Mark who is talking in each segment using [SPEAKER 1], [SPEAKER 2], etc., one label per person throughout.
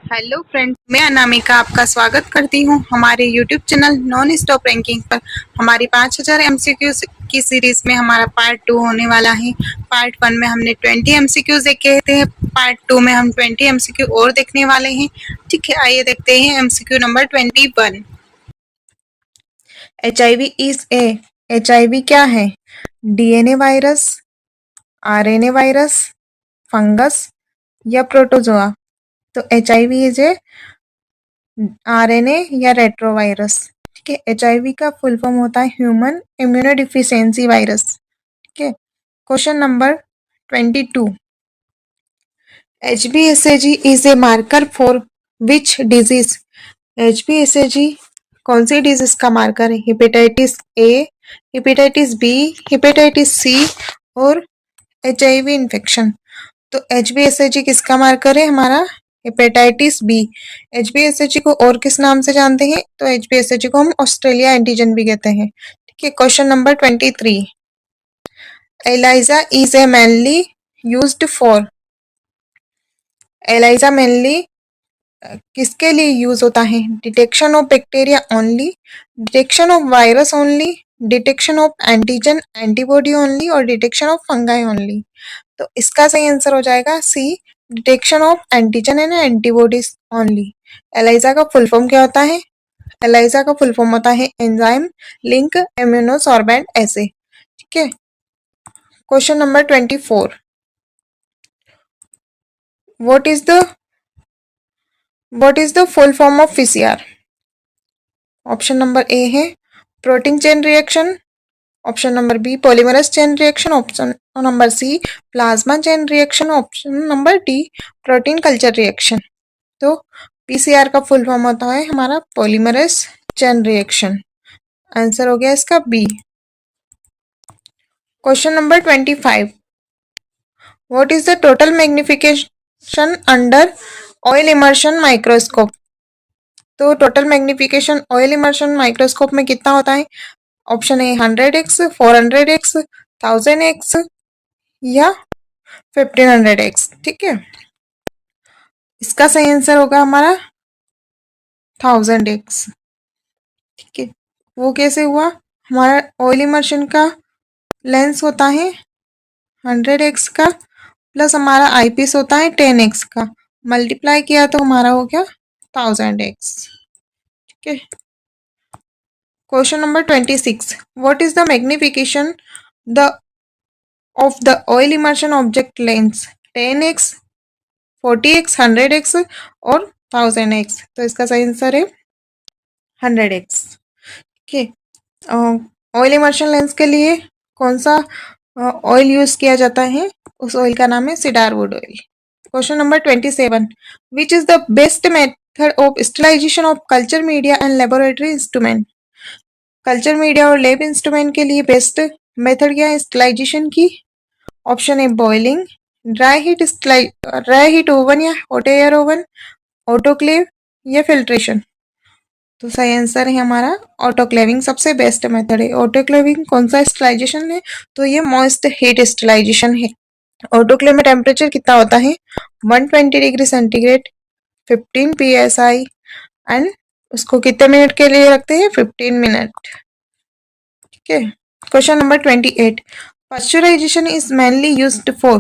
[SPEAKER 1] Hello friends, मैं अनामिका आपका स्वागत करती हूँ हमारे YouTube channel non stop ranking पर। हमारी 5000 एमसीक्यूज की सीरीज में हमारा पार्ट 2 होने वाला है। पार्ट 1 में हमने 20 एमसीक्यूज देखे थे, पार्ट 2 में हम 20 एमसीक्यू और देखने वाले हैं। ठीक है, आइए देखते हैं MCQ number 21। HIV is a, HIV क्या है? DNA virus, RNA virus, fungus या प्रोटोजोआ? तो HIV इज ए आरएनए या रेट्रोवायरस। ठीक है, HIV का फुल फॉर्म होता है ह्यूमन इम्यूनोडिफिशियंसी वायरस। ठीक है, question number 22। HbSAg is a marker for which disease? HbSAg कौन सी डिजीज का मार्कर है? Hepatitis A, hepatitis B, hepatitis C और HIV इन्फेक्शन। तो HbSAg किसका मार्कर है? हमारा हेपेटाइटिस बी। HbSAg को और किस नाम से जानते हैं? तो HbSAg को हम ऑस्ट्रेलिया एंटीजन भी कहते हैं। ठीक है, question number 23। ELISA is a mainly used for, ELISA mainly किसके लिए यूज होता है? Detection of bacteria only, detection of virus only, detection of antigen antibody only और डिटेक्शन ऑफ फंगाई ओनली। तो इसका सही आंसर हो जाएगा C, detection of antigen and antibodies only. ELISA का फुल फॉर्म क्या होता है? एलाइजा का फुल फॉर्म होता है एंजाइम लिंक इम्यूनोसॉर्बेंट एसे। ठीक है, question number 24। What is the full form of PCR? Option number A है protein chain reaction, option number B polymerase chain reaction, option number C plasma chain reaction, option number D protein culture reaction. तो PCR का full form होता है हमारा polymerase chain reaction. Answer हो गया इसका B. Question number 25। What is the total magnification under oil immersion microscope? तो total magnification oil immersion microscope में कितना होता है? Option A 100x, 400x, 1000x या 1500x। ठीक है, इसका सही आंसर होगा हमारा 1000x। ठीक है, वो कैसे हुआ? हमारा ऑयल इमर्शन का लेंस होता है 100x का प्लस हमारा आईपीस होता है 10x का, मल्टीप्लाई किया तो हमारा हो गया 1000x। ठीक है, question number 26। What is the magnification the of the oil immersion object lens? 10x, 40x, 100x और 1000x। तो इसका सही आंसर है 100x। ठीक है, ऑयल इमर्शन लेंस के लिए कौन सा ऑयल यूज किया जाता है? उस ऑयल का नाम है cedar wood oil. Question number 27। Which is the best method of sterilization of culture media and laboratory instrument? Culture media और लैब इंस्ट्रूमेंट के लिए बेस्ट मेथड क्या है स्टरलाइजेशन की? Option A boiling, dry heat oven या hot air oven, autoclave या filtration. तो सही आंसर है हमारा ऑटोक्लेविंग सबसे बेस्ट मेथड है। ऑटोक्लेविंग कौन सा स्टरलाइजेशन है? तो ये मॉइस्ट हीट स्टरलाइजेशन है। ऑटोक्लेव में टेम्परेचर कितना होता है? 120 डिग्री सेंटीग्रेड, 15 psi एंड उसको कितने मिनट के लिए रखते हैं? 15 मिनट। ठीक है, question number 28। Pasteurisation is mainly used for,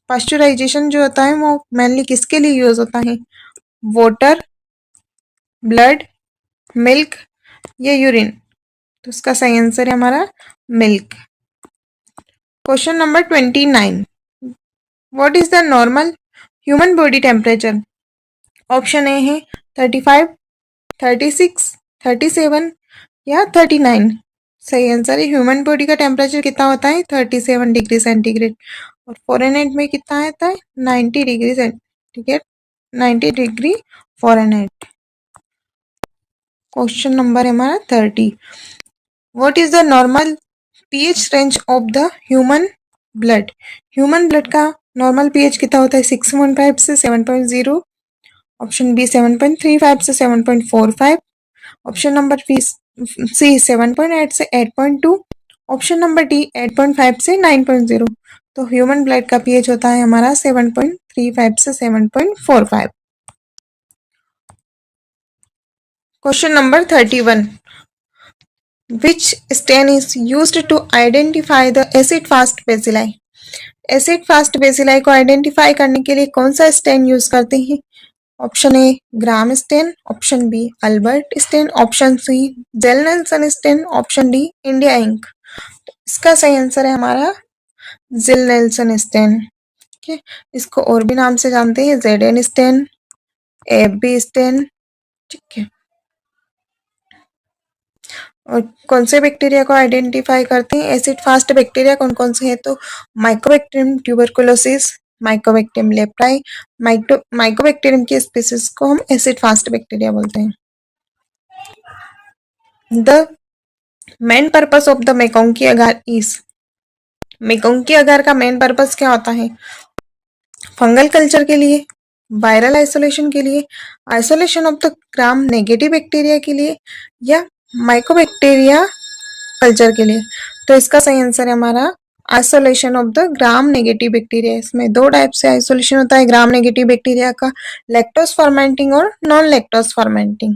[SPEAKER 1] pasteurisation जो होता है वो मेनली किसके लिए यूज होता है? वाटर, ब्लड, मिल्क या यूरिन? तो इसका सही आंसर है हमारा milk. Question number 29। What is the normal human body temperature? Option A है 35, 36, 37 या 39। सही आंसर है ह्यूमन बॉडी का टेम्परेचर कितना होता है? 37 डिग्री सेंटीग्रेड और फ़ारेनहाइट में कितना आता है? 90 degree centigrade, 90 degree Fahrenheit. Question number है हमारा 30। What is the normal pH range of the human blood? Human blood का नॉर्मल पीएच कितना होता है? 6.5 से 7.0, ऑप्शन बी 7.35 से 7.45, ऑप्शन नंबर सी 7.8 से 8.2, ऑप्शन नंबर डी 8.5 से 9.0। तो ह्यूमन ब्लड का पीएच होता है हमारा 7.35 से 7.45। Question number 31, which stain is used to identify the acid fast bacilli. Acid fast bacilli को आइडेंटिफाई करने के लिए कौन सा स्टेन यूज करते हैं? Option A Gram stain, option B Albert stain, option C Ziehl Neelsen stain, option D India ink. इसका सही आंसर है हमारा जेल नेल्सन स्टेन। ठीक है, इसको और भी नाम से जानते हैं, जेड स्टेन, एफ स्टेन। ठीक है, और कौन से बैक्टीरिया को आइडेंटिफाई करते हैं एसिड फास्ट बैक्टीरिया? कौन कौन से हैं? तो mycobacterium tuberculosis, mycobacterium leprae, mycobacterium की स्पीसीज को हम एसिड फास्ट बैक्टीरिया बोलते हैं। The main purpose of the MacConkey agar is, MacConkey agar का मेन पर्पस क्या होता है? फंगल कल्चर के लिए, वायरल आइसोलेशन के लिए, isolation of the gram negative bacteria के लिए, या माइकोबैक्टीरिया कल्चर के लिए। तो इसका सही आंसर है हमारा isolation of the gram negative bacteria. इसमें दो टाइप से आइसोलेशन होता है ग्राम नेगेटिव बैक्टीरिया का, लैक्टोज फर्मेंटिंग और non lactose fermenting.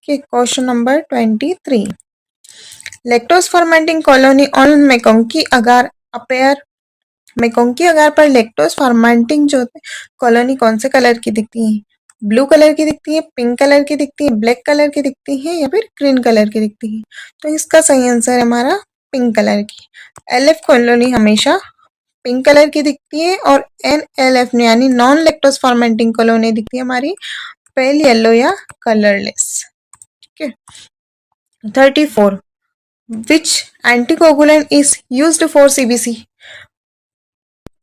[SPEAKER 1] Question number 23, lactose fermenting colony on MacConkey agar appear. MacConkey agar पर लैक्टोज फर्मेंटिंग जो कॉलोनी कौन से कलर की दिखती है? ब्लू कलर की दिखती है, पिंक कलर की दिखती है, ब्लैक कलर की दिखती है, या फिर ग्रीन कलर की दिखती है? तो इसका सही आंसर है हमारा पिंक कलर की। एलएफ कॉलोनी हमेशा पिंक कलर की दिखती है, और एनएलएफ यानी नॉन लैक्टोज फर्मेंटिंग कॉलोनी दिखती है हमारी पेल येलो या कलरलेस। ठीक है, 34, which anticoagulant is used for CBC.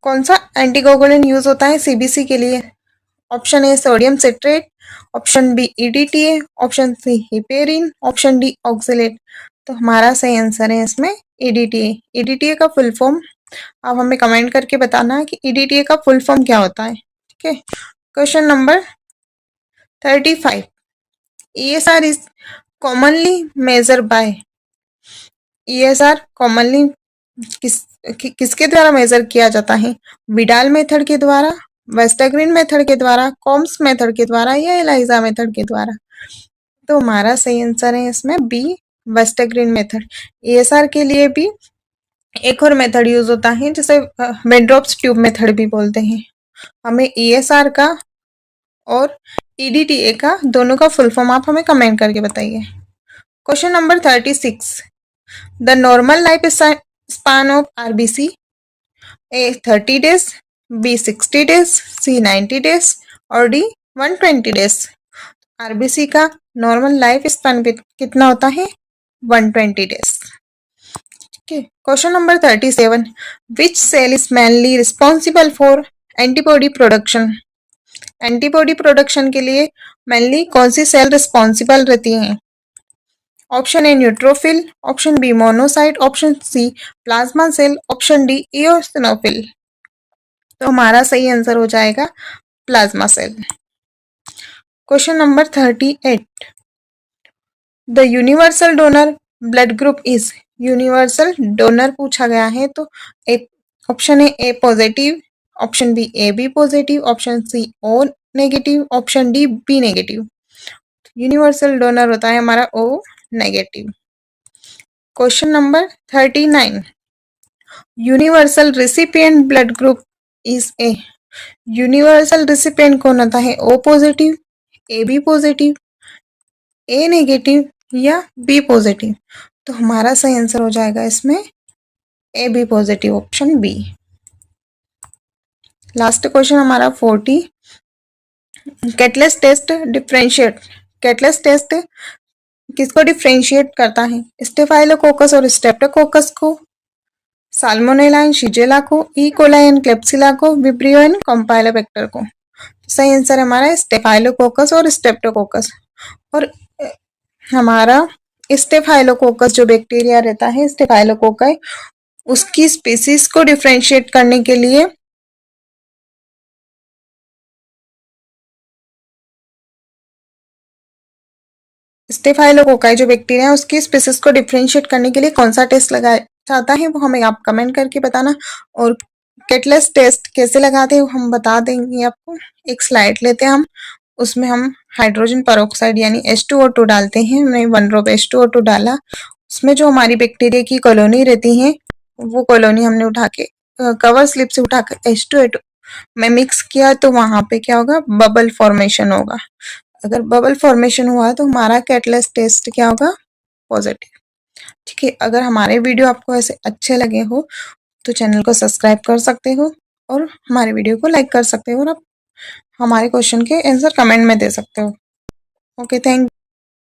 [SPEAKER 1] कौन सा एंटीकोगुलेंट यूज होता है सीबीसी के लिए? Option A sodium citrate, option B EDTA, option C heparin, option D oxalate. तो हमारा सही आंसर है इसमें ईडीटीए। ईडीटीए का फुल फॉर्म आप हमें कमेंट करके बताना है कि ईडीटीए का फुल फॉर्म क्या होता है। ठीक है, question number 35, ESR is commonly measure by. ESR commonly किसके द्वारा मेजर किया जाता है? विडाल मेथड के द्वारा, वेस्टरग्रीन मेथड के द्वारा, कॉम्स मेथड के द्वारा, या एलाइजा मेथड के द्वारा? तो हमारा सही आंसर है इसमें बी वेस्टरग्रीन मेथड। ईएसआर के लिए भी एक और मेथड यूज होता है जिसे वेंड्रॉप्स ट्यूब मेथड भी बोलते हैं। हमें ईएसआर का और ईडीटीए का दोनों का फुल फॉर्म आप हमें कमेंट करके बताइए। Question number 36, the normal life span of RBC, A 30 days, B 60 days, C 90 days, और डी 120 डेज। आरबीसी का नॉर्मल लाइफ स्पैन कितना होता है? 120 days. Question number 37, which cell is mainly responsible for antibody production. Antibody production के लिए mainly कौन सी cell responsible रहती हैं? Option A neutrophil, option B monocyte, option C plasma cell, option D eosinophil. तो हमारा सही आंसर हो जाएगा plasma cell. Question number 38, the universal donor blood group is. Universal donor पूछा गया है, तो option A positive, option B A B positive, option C O negative, option D B negative. Universal donor होता है हमारा O negative. Question number 39, universal recipient blood group is A. Universal recipient कौन होता है? O positive, A B positive, A negative, या B positive? तो हमारा सही आंसर हो जाएगा इसमें A B positive, option B. Last question हमारा 40, catalase test differentiate. Catalase test किसको डिफरेंशिएट करता है? स्टेफाइलोकोकस और स्ट्रेप्टोकोकस को, साल्मोनेला एंड शिजेला को, ई कोलाई एंड क्लेप्सिला को, विब्रियो एंड कॉम्पाइलोबैक्टर को। सही आंसर हमारा स्टेफाइलोकोकस और स्ट्रेप्टोकोकस। और हमारा स्टेफाइलोकोकस जो बैक्टीरिया रहता है स्टेफाइलोकोकाई, उसकी स्पीसीज को डिफरेंशिएट करने के लिए स्टेफाइलोकोकाई जो बैक्टीरिया है उसकी स्पीसीज को डिफरेंशिएट करने के लिए कौन सा टेस्ट लगाया जाता है वो हमें आप कमेंट करके बताना। और कैटलेस टेस्ट कैसे लगाते हैं वो हम बता देंगे आपको। एक स्लाइड लेते हैं हम, उसमें हम हाइड्रोजन पेरोक्साइड यानी H2O2 डालते हैं। हमने 1 ड्रॉप H2O2 डाला, उसमें जो हमारी बैक्टीरिया की कॉलोनी रहती है वो कॉलोनी हमने उठा के कवर स्लिप से उठा कर H2O2 में मिक्स किया, तो वहां पे क्या होगा, बबल फॉर्मेशन होगा। अगर बबल फॉर्मेशन हुआ तो हमारा कैटलिस्ट टेस्ट क्या होगा, पॉजिटिव। ठीक है, अगर हमारे वीडियो आपको ऐसे अच्छे लगे हो तो चैनल को सब्सक्राइब कर सकते हो और हमारे वीडियो को लाइक कर सकते हो, और आप हमारे क्वेश्चन के आंसर कमेंट में दे सकते हो। Okay, thank